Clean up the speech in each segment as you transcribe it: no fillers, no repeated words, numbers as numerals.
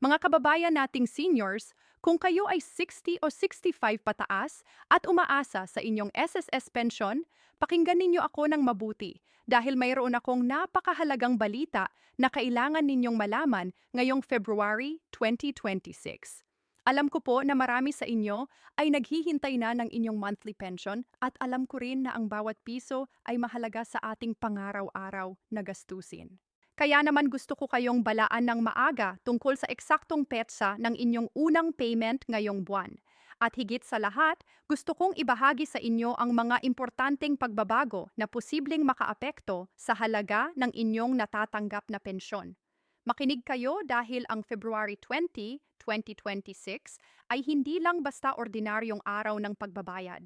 Mga kababayan nating seniors, kung kayo ay 60 o 65 pataas at umaasa sa inyong SSS pension, pakinggan ninyo ako ng mabuti dahil mayroon akong napakahalagang balita na kailangan ninyong malaman ngayong February 2026. Alam ko po na marami sa inyo ay naghihintay na ng inyong monthly pension at alam ko rin na ang bawat piso ay mahalaga sa ating pangaraw-araw na gastusin. Kaya naman gusto ko kayong balaan ng maaga tungkol sa eksaktong petsa ng inyong unang payment ngayong buwan. At higit sa lahat, gusto kong ibahagi sa inyo ang mga importanteng pagbabago na posibleng makaapekto sa halaga ng inyong natatanggap na pensyon. Makinig kayo dahil ang February 20, 2026 ay hindi lang basta ordinaryong araw ng pagbabayad.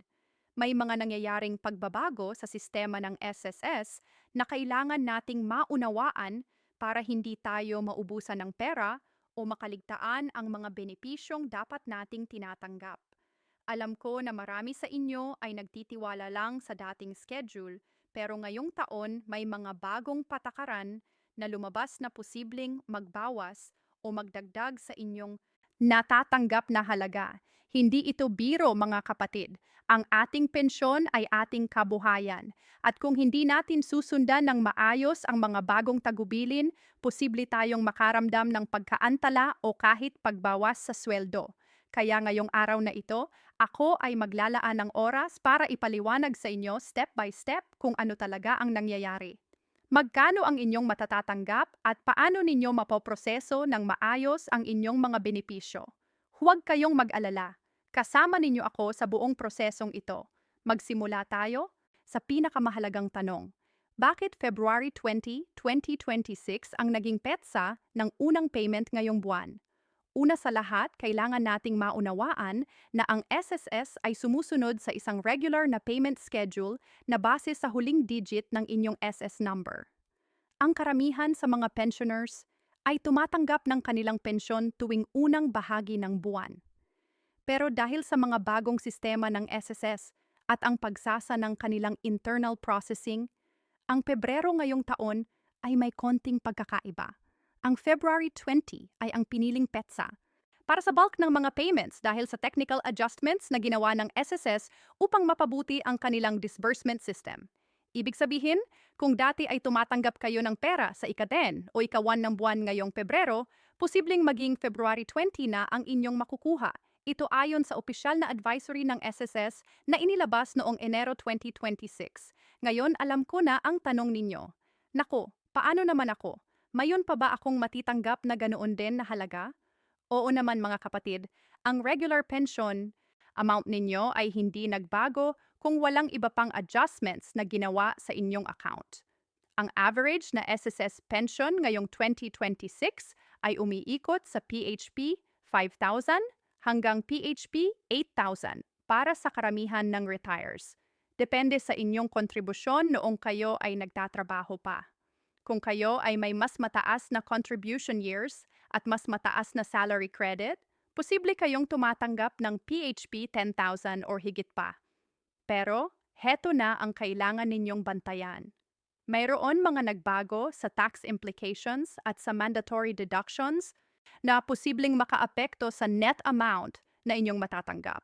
May mga nangyayaring pagbabago sa sistema ng SSS na kailangan nating maunawaan para hindi tayo maubusan ng pera o makaligtaan ang mga benepisyong dapat nating tinatanggap. Alam ko na marami sa inyo ay nagtitiwala lang sa dating schedule, pero ngayong taon may mga bagong patakaran na lumabas na posibleng magbawas o magdagdag sa inyong natatanggap na halaga. Hindi ito biro, mga kapatid. Ang ating pensyon ay ating kabuhayan. At kung hindi natin susundan ng maayos ang mga bagong tagubilin, posible tayong makaramdam ng pagkaantala o kahit pagbawas sa sweldo. Kaya ngayong araw na ito, ako ay maglalaan ng oras para ipaliwanag sa inyo step by step kung ano talaga ang nangyayari. Magkano ang inyong matatatanggap at paano ninyo mapoproseso ng maayos ang inyong mga benepisyo. Huwag kayong mag-alala. Kasama ninyo ako sa buong prosesong ito. Magsimula tayo sa pinakamahalagang tanong. Bakit February 20, 2026 ang naging petsa ng unang payment ngayong buwan? Una sa lahat, kailangan nating maunawaan na ang SSS ay sumusunod sa isang regular na payment schedule na base sa huling digit ng inyong SS number. Ang karamihan sa mga pensioners ay tumatanggap ng kanilang pensyon tuwing unang bahagi ng buwan. Pero dahil sa mga bagong sistema ng SSS at ang pagsasa ng kanilang internal processing, ang Pebrero ngayong taon ay may konting pagkakaiba. Ang February 20 ay ang piniling petsa para sa bulk ng mga payments dahil sa technical adjustments na ginawa ng SSS upang mapabuti ang kanilang disbursement system. Ibig sabihin, kung dati ay tumatanggap kayo ng pera sa ika-10 o ika-1 ng buwan ngayong Pebrero, posibleng maging February 20 na ang inyong makukuha. Ito ayon sa opisyal na advisory ng SSS na inilabas noong Enero 2026. Ngayon alam ko na ang tanong ninyo. Nako, paano naman ako? Mayon pa ba akong matitanggap na ganoon din na halaga? Oo naman, mga kapatid, ang regular pension amount ninyo ay hindi nagbago kung walang iba pang adjustments na ginawa sa inyong account. Ang average na SSS pension ngayong 2026 ay umiikot sa PHP 5,000 hanggang PHP 8,000 para sa karamihan ng retires. Depende sa inyong kontribusyon noong kayo ay nagtatrabaho pa. Kung kayo ay may mas mataas na contribution years at mas mataas na salary credit, posible kayong tumatanggap ng PHP 10,000 or higit pa. Pero, heto na ang kailangan ninyong bantayan. Mayroon mga nagbago sa tax implications at sa mandatory deductions na posibleng makaapekto sa net amount na inyong matatanggap.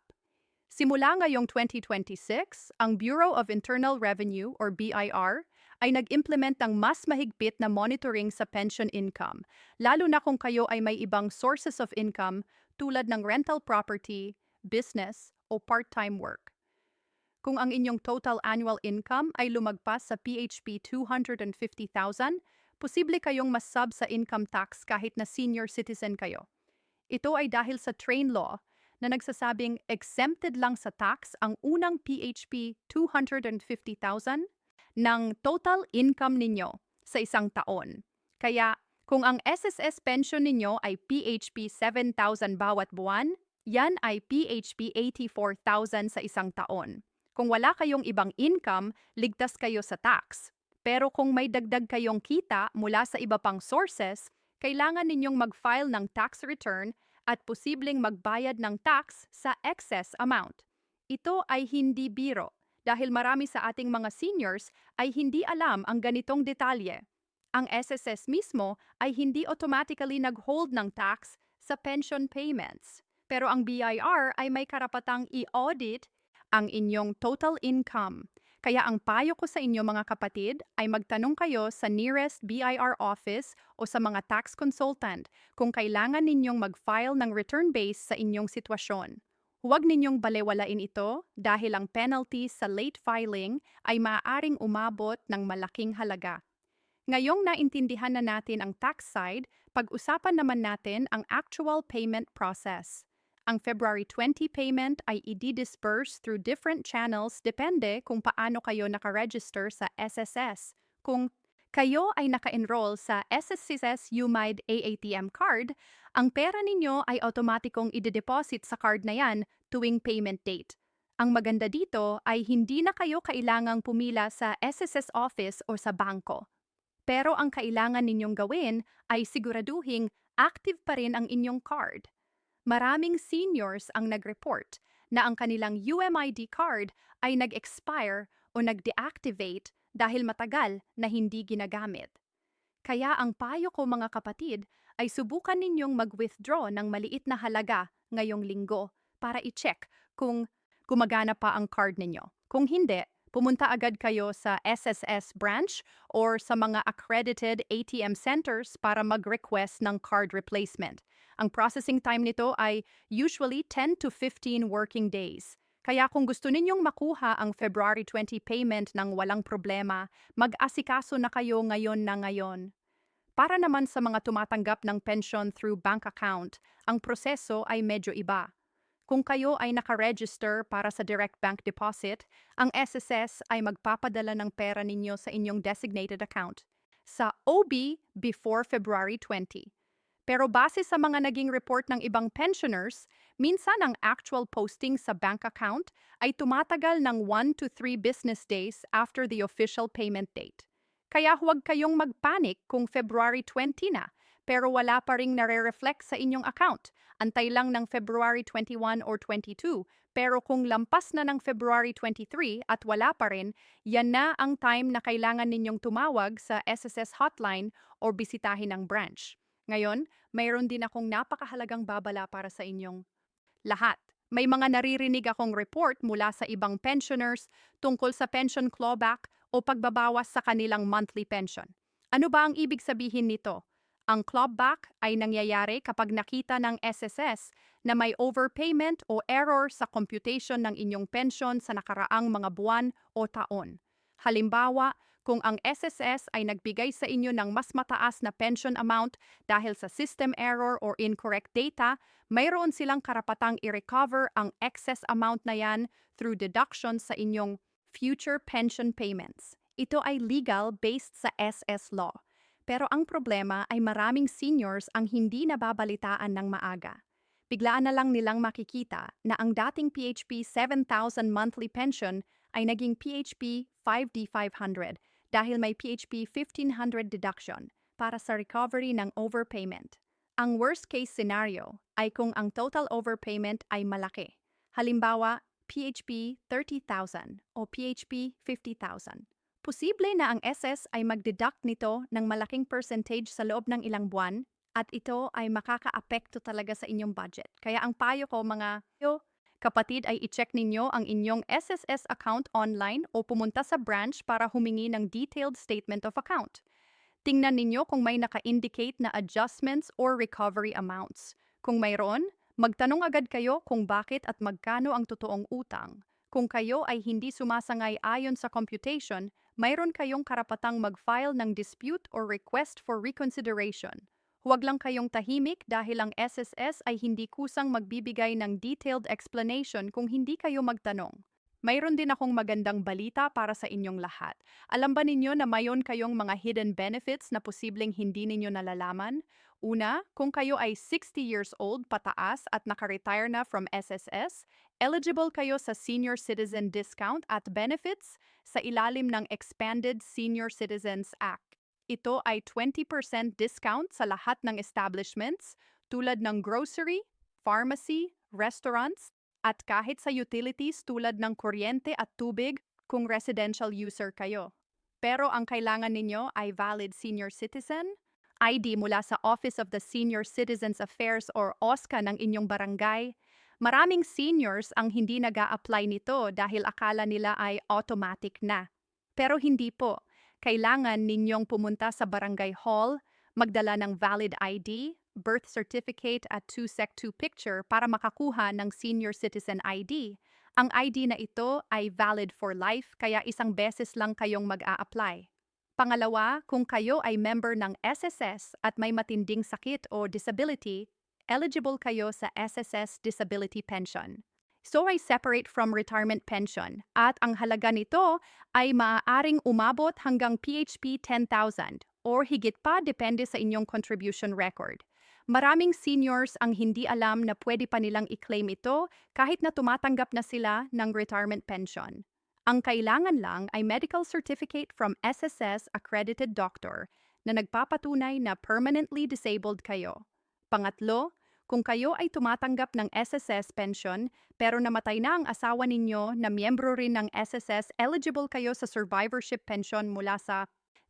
Simula ngayong 2026, ang Bureau of Internal Revenue or BIR ay nag-implement ng mas mahigpit na monitoring sa pension income, lalo na kung kayo ay may ibang sources of income tulad ng rental property, business, o part-time work. Kung ang inyong total annual income ay lumagpas sa PHP 250,000, posible kayong masub sa income tax kahit na senior citizen kayo. Ito ay dahil sa train law na nagsasabing exempted lang sa tax ang unang PHP 250,000 ng total income ninyo sa isang taon. Kaya, kung ang SSS pension ninyo ay PHP 7,000 bawat buwan, yan ay PHP 84,000 sa isang taon. Kung wala kayong ibang income, ligtas kayo sa tax. Pero kung may dagdag kayong kita mula sa iba pang sources, kailangan ninyong mag-file ng tax return at posibleng magbayad ng tax sa excess amount. Ito ay hindi biro dahil marami sa ating mga seniors ay hindi alam ang ganitong detalye. Ang SSS mismo ay hindi automatically nag-hold ng tax sa pension payments. Pero ang BIR ay may karapatang i-audit ang inyong total income. Kaya ang payo ko sa inyo mga kapatid ay magtanong kayo sa nearest BIR office o sa mga tax consultant kung kailangan ninyong mag-file ng return base sa inyong sitwasyon. Huwag ninyong balewalain ito dahil ang penalty sa late filing ay maaaring umabot ng malaking halaga. Ngayong naintindihan na natin ang tax side, pag-usapan naman natin ang actual payment process. Ang February 20 payment ay i-disperse through different channels depende kung paano kayo nakaregister sa SSS. Kung kayo ay naka-enroll sa SSS UMIDE AATM card, ang pera ninyo ay automatikong i-deposit sa card na yan tuwing payment date. Ang maganda dito ay hindi na kayo kailangang pumila sa SSS office o sa bangko. Pero ang kailangan ninyong gawin ay siguraduhing active pa rin ang inyong card. Maraming seniors ang nag-report na ang kanilang UMID card ay nag-expire o nag-deactivate dahil matagal na hindi ginagamit. Kaya ang payo ko mga kapatid ay subukan ninyong mag-withdraw ng maliit na halaga ngayong linggo para i-check kung gumagana pa ang card ninyo. Kung hindi, pumunta agad kayo sa SSS branch or sa mga accredited ATM centers para mag-request ng card replacement. Ang processing time nito ay usually 10 to 15 working days. Kaya kung gusto ninyong makuha ang February 20 payment ng walang problema, mag-asikaso na kayo ngayon na ngayon. Para naman sa mga tumatanggap ng pension through bank account, ang proseso ay medyo iba. Kung kayo ay nakaregister para sa direct bank deposit, ang SSS ay magpapadala ng pera ninyo sa inyong designated account sa OB before February 20. Pero base sa mga naging report ng ibang pensioners, minsan ang actual posting sa bank account ay tumatagal ng 1 to 3 business days after the official payment date. Kaya huwag kayong magpanik kung February 20 na, pero wala pa ring nare-reflect sa inyong account. Antay lang ng February 21 or 22, pero kung lampas na ng February 23 at wala pa rin, yan na ang time na kailangan ninyong tumawag sa SSS hotline o bisitahin ang branch. Ngayon, mayroon din akong napakahalagang babala para sa inyong lahat. May mga naririnig akong report mula sa ibang pensioners tungkol sa pension clawback o pagbabawas sa kanilang monthly pension. Ano ba ang ibig sabihin nito? Ang clawback ay nangyayari kapag nakita ng SSS na may overpayment o error sa computation ng inyong pension sa nakaraang mga buwan o taon. Halimbawa, kung ang SSS ay nagbigay sa inyo ng mas mataas na pension amount dahil sa system error or incorrect data, mayroon silang karapatang i-recover ang excess amount na yan through deduction sa inyong future pension payments. Ito ay legal based sa SS law. Pero ang problema ay maraming seniors ang hindi nababalitaan ng maaga. Biglaan na lang nilang makikita na ang dating PHP 7,000 monthly pension ay naging PHP 5D500 dahil may PHP 1,500 deduction para sa recovery ng overpayment. Ang worst case scenario ay kung ang total overpayment ay malaki. Halimbawa, PHP 30,000 o PHP 50,000. Posible na ang SS ay mag-deduct nito ng malaking percentage sa loob ng ilang buwan at ito ay makaka-apekto talaga sa inyong budget. Kaya ang payo ko mga kapatid ay i-check ninyo ang inyong SSS account online o pumunta sa branch para humingi ng detailed statement of account. Tingnan ninyo kung may naka-indicate na adjustments or recovery amounts. Kung mayroon, magtanong agad kayo kung bakit at magkano ang totoong utang. Kung kayo ay hindi sumasangay ayon sa computation, mayroon kayong karapatang mag-file ng dispute or request for reconsideration. Huwag lang kayong tahimik dahil ang SSS ay hindi kusang magbibigay ng detailed explanation kung hindi kayo magtanong. Mayroon din akong magandang balita para sa inyong lahat. Alam ba ninyo na mayon kayong mga hidden benefits na posibleng hindi ninyo nalalaman? Una, kung kayo ay 60 years old pataas at naka-retire na from SSS, eligible kayo sa senior citizen discount at benefits sa ilalim ng Expanded Senior Citizens Act. Ito ay 20% discount sa lahat ng establishments tulad ng grocery, pharmacy, restaurants, at kahit sa utilities tulad ng kuryente at tubig kung residential user kayo. Pero ang kailangan ninyo ay valid senior citizen, ID mula sa Office of the Senior Citizens Affairs or OSCA ng inyong barangay. Maraming seniors ang hindi nag-a-apply nito dahil akala nila ay automatic na. Pero hindi po. Kailangan ninyong pumunta sa barangay hall, magdala ng valid ID, birth certificate at 2sec2 picture para makakuha ng senior citizen ID. Ang ID na ito ay valid for life kaya isang beses lang kayong mag-a-apply. Pangalawa, kung kayo ay member ng SSS at may matinding sakit o disability, eligible kayo sa SSS Disability Pension. So ay separate from retirement pension at ang halaga nito ay maaaring umabot hanggang PHP 10,000 or higit pa depende sa inyong contribution record. Maraming seniors ang hindi alam na pwede pa nilang i-claim ito kahit na tumatanggap na sila ng retirement pension. Ang kailangan lang ay medical certificate from SSS accredited doctor na nagpapatunay na permanently disabled kayo. Pangatlo, kung kayo ay tumatanggap ng SSS pension pero namatay na ang asawa ninyo na miyembro rin ng SSS, eligible kayo sa survivorship pension mula sa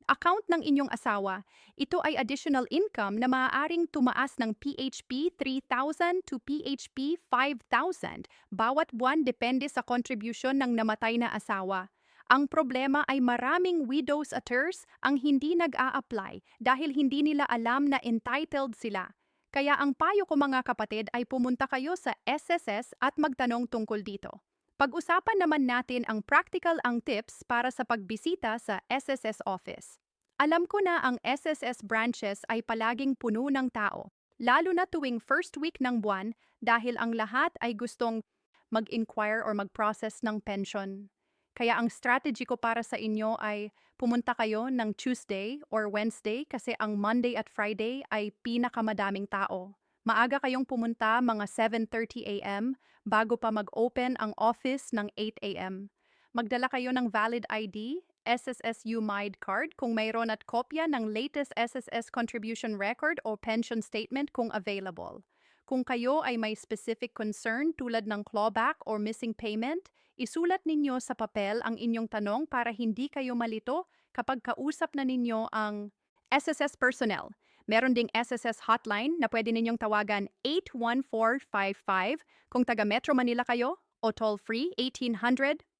account ng inyong asawa. Ito ay additional income na maaaring tumaas ng PHP 3,000 to PHP 5,000 bawat buwan depende sa contribution ng namatay na asawa. Ang problema ay maraming widows at heirs ang hindi nag-a-apply dahil hindi nila alam na entitled sila. Kaya ang payo ko mga kapatid ay pumunta kayo sa SSS at magtanong tungkol dito. Pag-usapan naman natin ang practical ang tips para sa pagbisita sa SSS office. Alam ko na ang SSS branches ay palaging puno ng tao, lalo na tuwing first week ng buwan dahil ang lahat ay gustong mag-inquire or mag-process ng pension. Kaya ang strategy ko para sa inyo ay pumunta kayo ng Tuesday or Wednesday kasi ang Monday at Friday ay pinakamadaming tao. Maaga kayong pumunta mga 7:30 a.m. bago pa mag-open ang office ng 8 a.m. Magdala kayo ng valid ID, SSSU MIDE card kung mayroon at kopya ng latest SSS contribution record o pension statement kung available. Kung kayo ay may specific concern tulad ng clawback or missing payment, isulat ninyo sa papel ang inyong tanong para hindi kayo malito kapag kausap na ninyo ang SSS personnel. Meron ding SSS hotline na pwede ninyong tawagan 81455 kung taga Metro Manila kayo o toll-free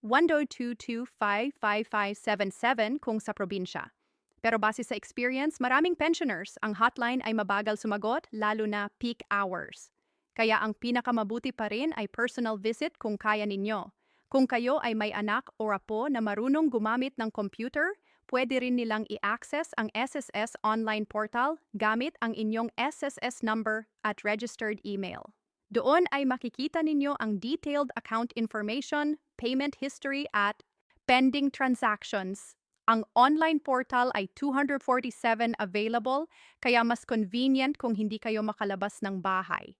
1800-1222-55577 kung sa probinsya. Pero base sa experience, maraming pensioners ang hotline ay mabagal sumagot lalo na peak hours. Kaya ang pinakamabuti pa rin ay personal visit kung kaya ninyo. Kung kayo ay may anak o apo na marunong gumamit ng computer, pwede rin nilang i-access ang SSS online portal gamit ang inyong SSS number at registered email. Doon ay makikita ninyo ang detailed account information, payment history at pending transactions. Ang online portal ay 247 available, kaya mas convenient kung hindi kayo makalabas ng bahay.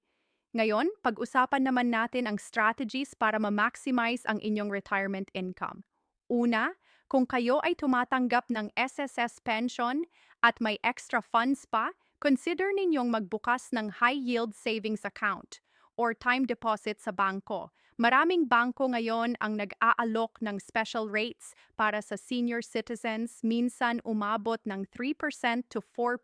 Ngayon, pag-usapan naman natin ang strategies para ma-maximize ang inyong retirement income. Una, kung kayo ay tumatanggap ng SSS pension at may extra funds pa, consider ninyong magbukas ng high-yield savings account or time deposit sa bangko. Maraming bangko ngayon ang nag-aalok ng special rates para sa senior citizens, minsan umabot ng 3% to 4%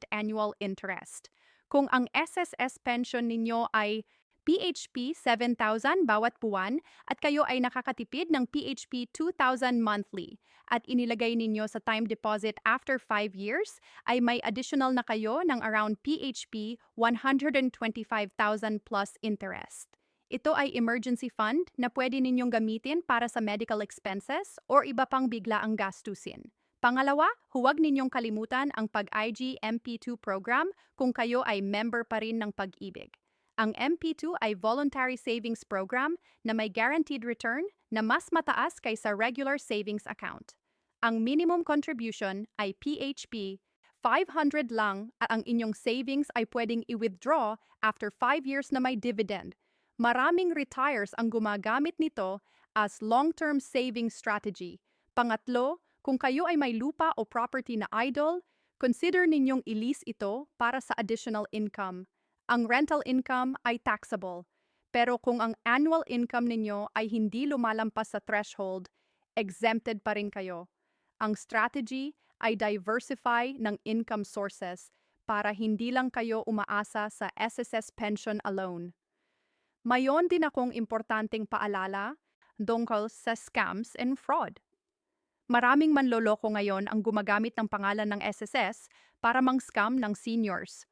annual interest. Kung ang SSS pension ninyo ay PHP 7,000 bawat buwan at kayo ay nakakatipid ng PHP 2,000 monthly at inilagay ninyo sa time deposit after 5 years, ay may additional na kayo ng around PHP 125,000 plus interest. Ito ay emergency fund na pwede ninyong gamitin para sa medical expenses or iba pang biglaang gastusin. Pangalawa, huwag ninyong kalimutan ang Pag-IG MP2 program kung kayo ay member pa rin ng Pag-ibig. Ang MP2 ay voluntary savings program na may guaranteed return na mas mataas kaysa regular savings account. Ang minimum contribution ay PHP 500 lang at ang inyong savings ay pwedeng i-withdraw after 5 years na may dividend. Maraming retires ang gumagamit nito as long-term saving strategy. Pangatlo, kung kayo ay may lupa o property na idle, consider ninyong i-lease ito para sa additional income. Ang rental income ay taxable. Pero kung ang annual income ninyo ay hindi lumalampas sa threshold, exempted pa rin kayo. Ang strategy ay diversify ng income sources. para hindi lang kayo umaasa sa SSS pension alone. Mayon din akong importanteng paalala tungkol sa scams and fraud. Maraming manloloko ngayon ang gumagamit ng pangalan ng SSS para mang-scam ng seniors.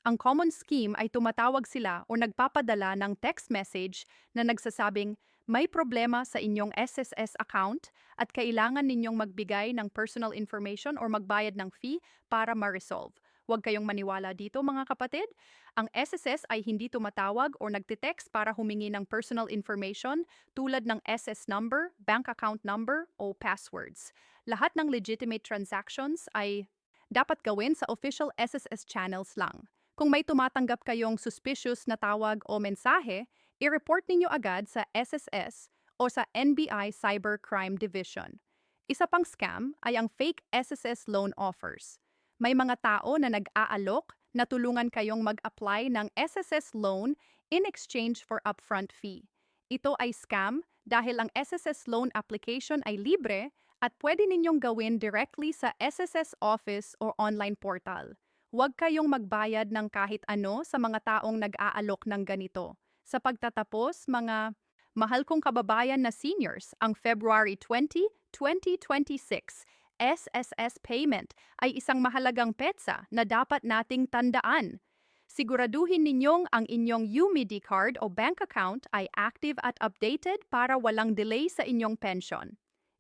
Ang common scheme ay tumatawag sila o nagpapadala ng text message na nagsasabing may problema sa inyong SSS account at kailangan ninyong magbigay ng personal information or magbayad ng fee para ma-resolve. Huwag kayong maniwala dito mga kapatid. Ang SSS ay hindi tumatawag o nagtitext para humingi ng personal information tulad ng SS number, bank account number o passwords. Lahat ng legitimate transactions ay dapat gawin sa official SSS channels lang. Kung may tumatanggap kayong suspicious na tawag o mensahe, i-report ninyo agad sa SSS o sa NBI Cybercrime Division. Isa pang scam ay ang fake SSS loan offers. May mga tao na nag-aalok na tulungan kayong mag-apply ng SSS loan in exchange for upfront fee. Ito ay scam dahil ang SSS loan application ay libre at pwede ninyong gawin directly sa SSS office or online portal. Huwag kayong magbayad ng kahit ano sa mga taong nag-aalok ng ganito. Sa pagtatapos, mga mahal kong kababayan na seniors, ang February 20, 2026 SSS payment ay isang mahalagang petsa na dapat nating tandaan. Siguraduhin ninyong ang inyong UMIDI card o bank account ay active at updated para walang delay sa inyong pension.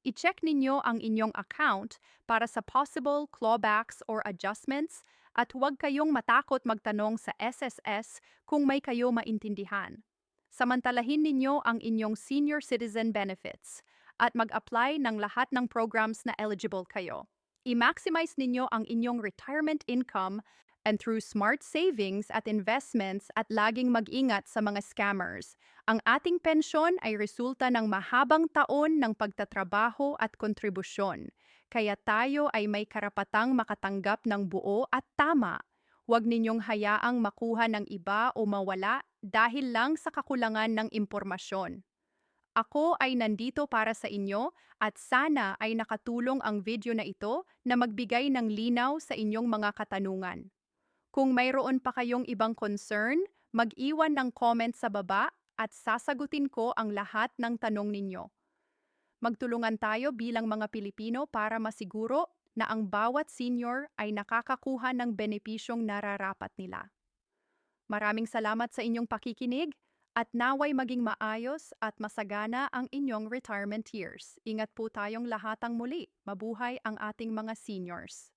I-check ninyo ang inyong account para sa possible clawbacks or adjustments at huwag kayong matakot magtanong sa SSS kung may kayo maintindihan. Samantalahin ninyo ang inyong senior citizen benefits at mag-apply ng lahat ng programs na eligible kayo. I-maximize ninyo ang inyong retirement income and through smart savings at investments at laging mag-ingat sa mga scammers. Ang ating pensyon ay resulta ng mahabang taon ng pagtatrabaho at kontribusyon. Kaya tayo ay may karapatang makatanggap ng buo at tama. Huwag ninyong hayaang makuha ng iba o mawala dahil lang sa kakulangan ng impormasyon. Ako ay nandito para sa inyo at sana ay nakatulong ang video na ito na magbigay ng linaw sa inyong mga katanungan. Kung mayroon pa kayong ibang concern, mag-iwan ng comment sa baba at sasagutin ko ang lahat ng tanong ninyo. Magtulungan tayo bilang mga Pilipino para masiguro na ang bawat senior ay nakakakuha ng benepisyong nararapat nila. Maraming salamat sa inyong pakikinig at naway maging maayos at masagana ang inyong retirement years. Ingat po tayong lahatang muli. Mabuhay ang ating mga seniors.